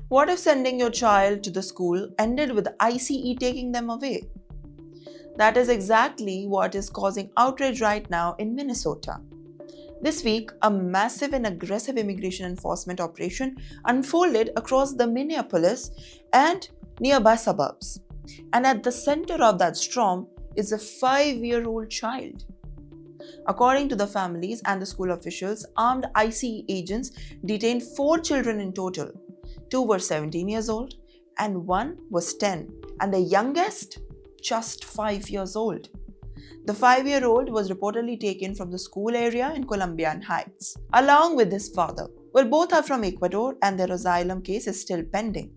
What if sending your child to the school ended with ICE taking them away? That is exactly what is causing outrage right now in Minnesota. This week, a massive and aggressive immigration enforcement operation unfolded across the Minneapolis and nearby suburbs. And at the center of that storm is a 5-year-old child. According to the families and the school officials, armed ICE agents detained 4 children in total. 2 were 17 years old and 1 was 10, and the youngest just 5 years old. The 5-year-old was reportedly taken from the school area in Columbian Heights, along with his father. Well, both are from Ecuador and their asylum case is still pending.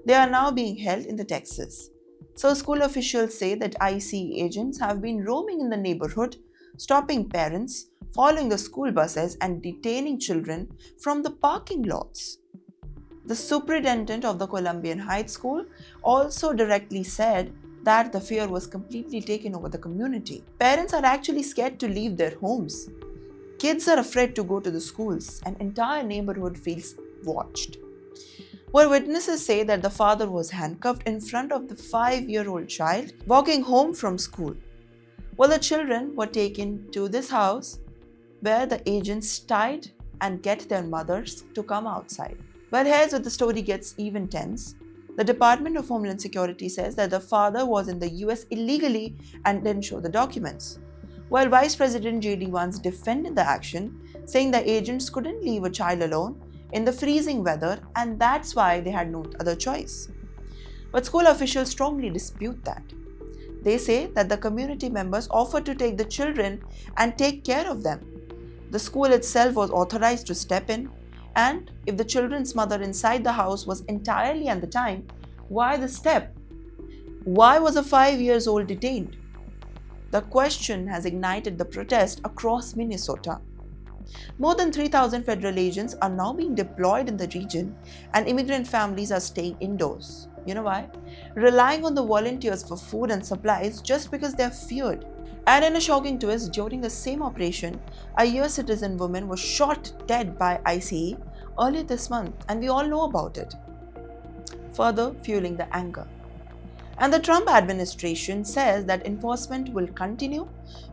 They are now being held in Texas. So, school officials say that ICE agents have been roaming in the neighborhood, stopping parents, following the school buses, and detaining children from the parking lots. The superintendent of the Columbian Heights School also directly said that the fear was completely taken over the community. Parents are actually scared to leave their homes. Kids are afraid to go to the schools. An entire neighborhood feels watched. Well, witnesses say that the father was handcuffed in front of the 5-year-old child walking home from school. Well, the children were taken to this house where the agents tied and get their mothers to come outside. Well, here's where the story gets even tense. The Department of Homeland Security says that the father was in the US illegally and didn't show the documents. While Vice President J.D. Vance defended the action, saying the agents couldn't leave a child alone in the freezing weather and that's why they had no other choice. But school officials strongly dispute that. They say that the community members offered to take the children and take care of them. The school itself was authorized to step in, and if the children's mother inside the house was entirely at the time, why the step? Why was a 5-year-old detained? The question has ignited the protest across Minnesota. More than 3,000 federal agents are now being deployed in the region, and immigrant families are staying indoors. You know why? Relying on the volunteers for food and supplies just because they are feared. And in a shocking twist, during the same operation, a US citizen woman was shot dead by ICE earlier this month, and we all know about it, further fueling the anger. And the Trump administration says that enforcement will continue.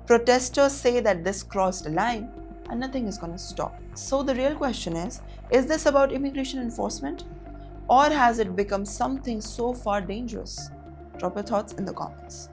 Protesters say that this crossed a line and nothing is going to stop. So the real question is this about immigration enforcement? Or has it become something so far dangerous? Drop your thoughts in the comments.